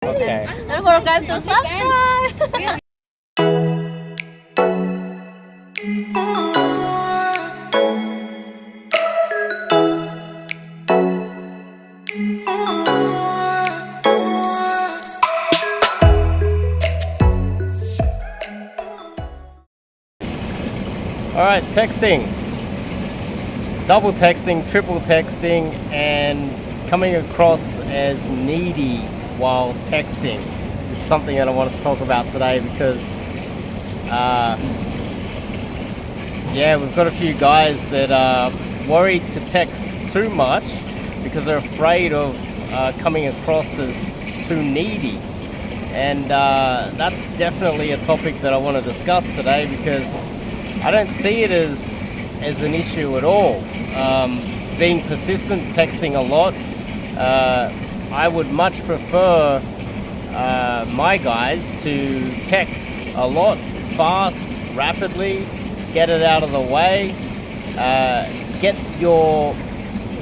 Okay. Don't forget to subscribe. Alright, texting. Double texting, triple texting, and coming across as needy while texting is something that I want to talk about today because yeah, we've got a few guys that are worried to text too much because they're afraid of coming across as too needy. And that's definitely a topic that I want to discuss today because I don't see it as an issue at all. Being persistent, texting a lot, I would much prefer my guys to text a lot, fast, rapidly, get it out of the way, get your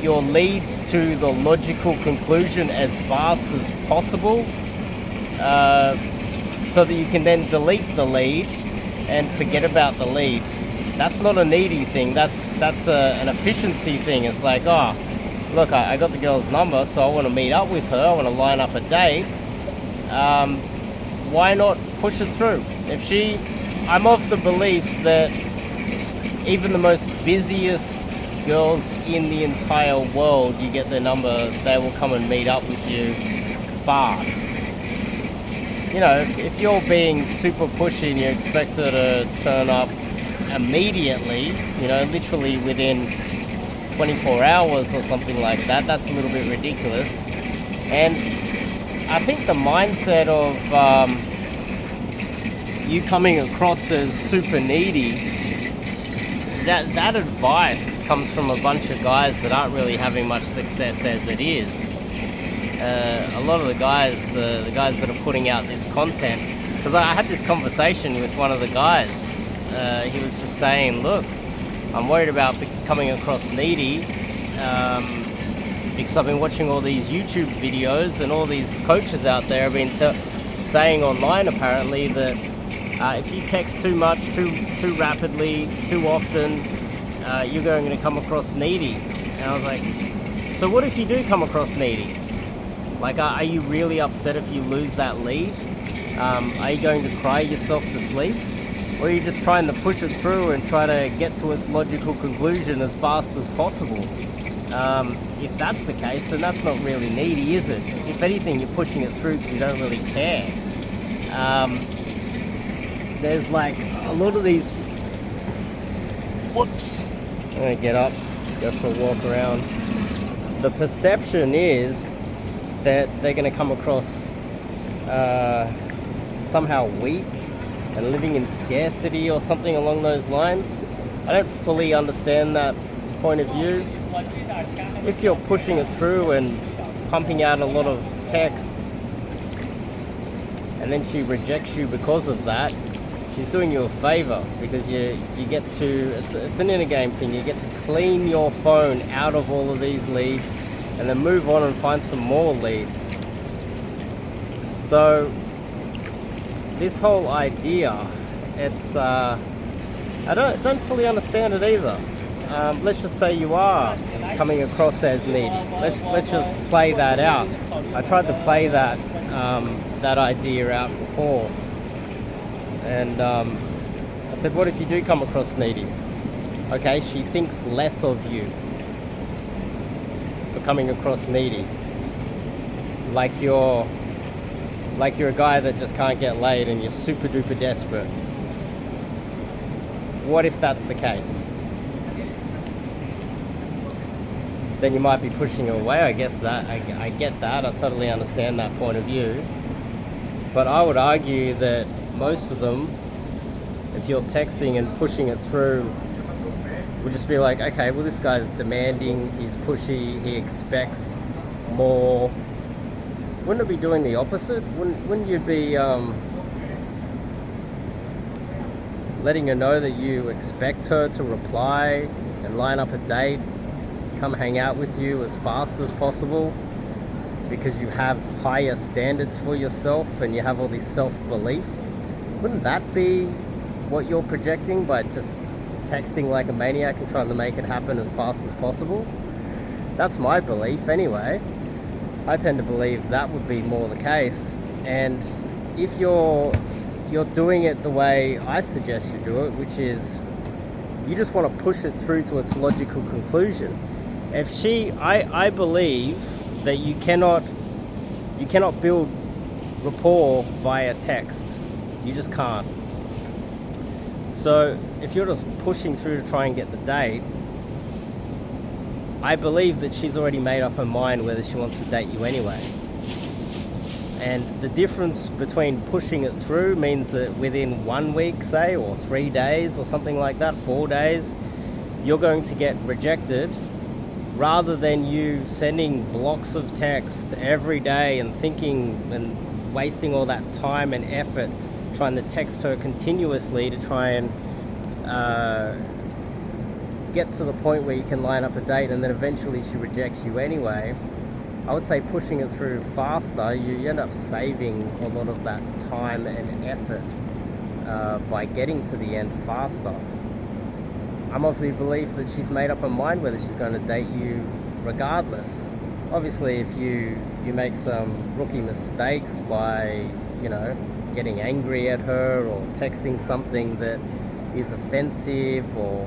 leads to the logical conclusion as fast as possible, so that you can then delete the lead and forget about the lead. That's not a needy thing. That's an efficiency thing. It's like, oh, look, I got the girl's number, so I want to meet up with her. I want to line up a date. Why not push it through? I'm of the belief that even the most busiest girls in the entire world, you get their number, they will come and meet up with you fast. You know, if you're being super pushy and you expect her to turn up immediately, you know, literally within 24 hours or something like that, that's a little bit ridiculous. And I think the mindset of you coming across as super needy, that advice comes from a bunch of guys that aren't really having much success as it is. A lot of the guys that are putting out this content, because I had this conversation with one of the guys. He was just saying, look, I'm worried about coming across needy because I've been watching all these YouTube videos and all these coaches out there have been saying online apparently that if you text too much, too rapidly, too often, you're going to come across needy. And I was like, so what if you do come across needy? Like, are you really upset if you lose that lead? Are you going to cry yourself to sleep? Or are you just trying to push it through and try to get to its logical conclusion as fast as possible? If that's the case, then that's not really needy, is it? If anything, you're pushing it through because you don't really care. There's like a lot of these... Whoops! I'm going to get up, go for a walk around. The perception is that they're going to come across somehow weak and living in scarcity or something along those lines. I don't fully understand that point of view. If you're pushing it through and pumping out a lot of texts and then she rejects you because of that, she's doing you a favor because you get to, it's an inner game thing, you get to clean your phone out of all of these leads and then move on and find some more leads. So this whole idea, it's I don't fully understand it either. Let's just say you are coming across as needy. Let's just play that out. I tried to play that that idea out before, and I said, what if you do come across needy? Okay, she thinks less of you for coming across needy, like you're a guy that just can't get laid and you're super duper desperate. What if that's the case? Then you might be pushing her away. I guess that I get that. I totally understand that point of view. But I would argue that most of them, if you're texting and pushing it through, would just be like, okay, well, this guy's demanding, he's pushy, he expects more. Wouldn't it be doing the opposite? Wouldn't you be letting her know that you expect her to reply and line up a date, come hang out with you as fast as possible? because you have higher standards for yourself and you have all this self-belief. Wouldn't that be what you're projecting by just texting like a maniac and trying to make it happen as fast as possible? That's my belief anyway. I tend to believe that would be more the case. And if you're doing it the way I suggest you do it, which is you just want to push it through to its logical conclusion. I believe that you cannot build rapport via text. You just can't. So if you're just pushing through to try and get the date, I believe that she's already made up her mind whether she wants to date you anyway. And the difference between pushing it through means that within 1 week, say, or 3 days or something like that, 4 days, you're going to get rejected, rather than you sending blocks of text every day and thinking and wasting all that time and effort trying to text her continuously to try and get to the point where you can line up a date, and then eventually she rejects you anyway. I would say pushing it through faster, you end up saving a lot of that time and effort by getting to the end faster. I'm of the belief that she's made up her mind whether she's going to date you regardless. Obviously, if you make some rookie mistakes by, getting angry at her or texting something that is offensive or,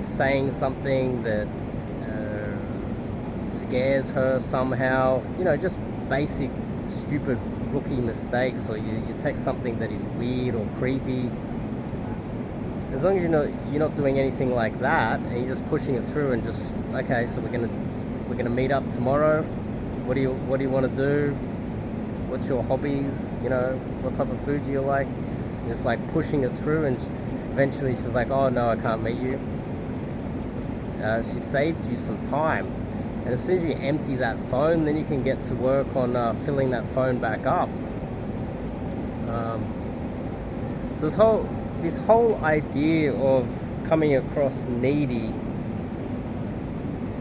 saying something that scares her somehow, just basic stupid rookie mistakes, or you text something that is weird or creepy. As long as you're not doing anything like that, and you're just pushing it through and just, okay, so we're gonna meet up tomorrow. What do you want to do? What's your hobbies? What type of food do you like? And just like pushing it through, and eventually she's like, oh no, I can't meet you. She saved you some time. And as soon as you empty that phone, then you can get to work on filling that phone back up. So this whole idea of coming across needy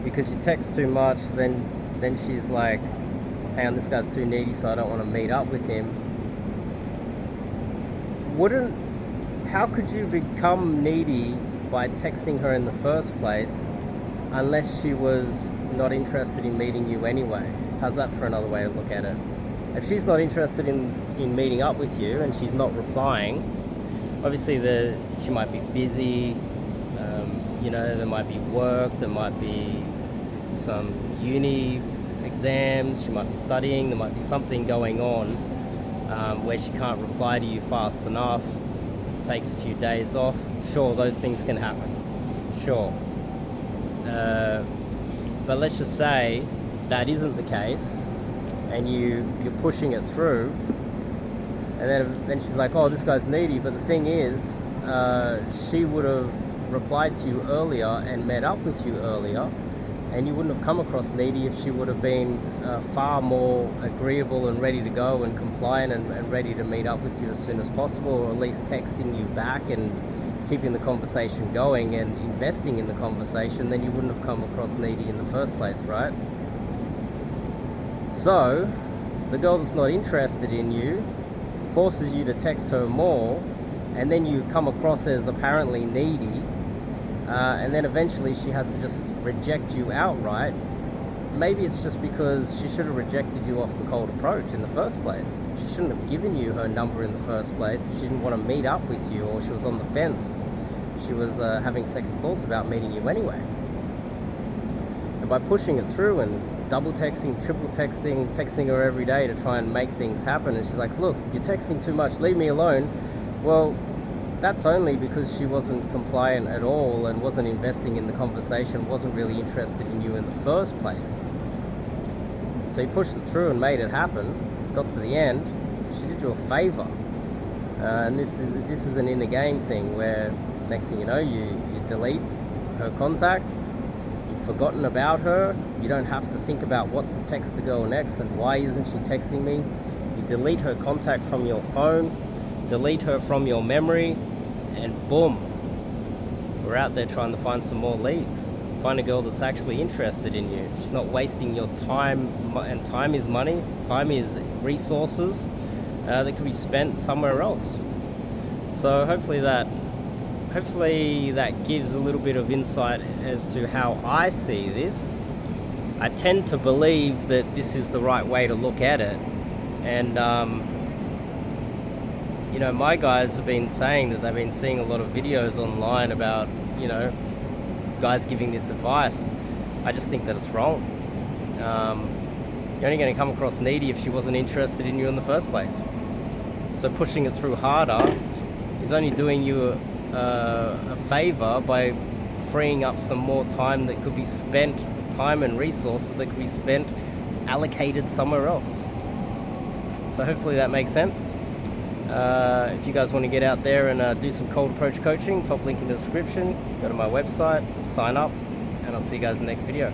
because you text too much, then she's like, hang on, this guy's too needy, so I don't want to meet up with him. How could you become needy by texting her in the first place unless she was not interested in meeting you anyway? How's that for another way to look at it? If she's not interested in meeting up with you and she's not replying, obviously she might be busy, there might be work, there might be some uni exams, she might be studying, there might be something going on where she can't reply to you fast enough, takes a few days off. Sure, those things can happen, sure. But let's just say that isn't the case, and you're pushing it through, and then she's like, oh, this guy's needy. But the thing is, she would have replied to you earlier and met up with you earlier, and you wouldn't have come across needy if she would have been far more agreeable and ready to go and compliant and ready to meet up with you as soon as possible, or at least texting you back and keeping the conversation going and investing in the conversation. Then you wouldn't have come across needy in the first place, right? So the girl that's not interested in you forces you to text her more, and then you come across as apparently needy, and then eventually she has to just reject you outright. Maybe it's just because she should have rejected you off the cold approach in the first place. She shouldn't have given you her number in the first place if she didn't want to meet up with you, or she was on the fence. She was having second thoughts about meeting you anyway. And by pushing it through and double texting, triple texting, texting her every day to try and make things happen, and she's like, look, you're texting too much, leave me alone. Well, that's only because she wasn't compliant at all and wasn't investing in the conversation, wasn't really interested in you in the first place. So you pushed it through and made it happen, got to the end, she did you a favor. And this is an inner game thing where next thing you know, you delete her contact, you've forgotten about her, you don't have to think about what to text the girl next and why isn't she texting me. You delete her contact from your phone, delete her from your memory, and boom, we're out there trying to find some more leads Find a girl that's actually interested in you. She's not wasting your time, and time is money. Time is resources that can be spent somewhere else. So hopefully that gives a little bit of insight as to how I see this. I tend to believe that this is the right way to look at it, and you know, my guys have been saying that they've been seeing a lot of videos online about, you know, guys giving this advice. I just think that it's wrong. You're only going to come across needy if she wasn't interested in you in the first place. So pushing it through harder is only doing you a favor by freeing up some more time that could be spent, time and resources that could be spent allocated somewhere else. So hopefully that makes sense. If you guys want to get out there and do some cold approach coaching, top link in the description. Go to my website, sign up, and I'll see you guys in the next video.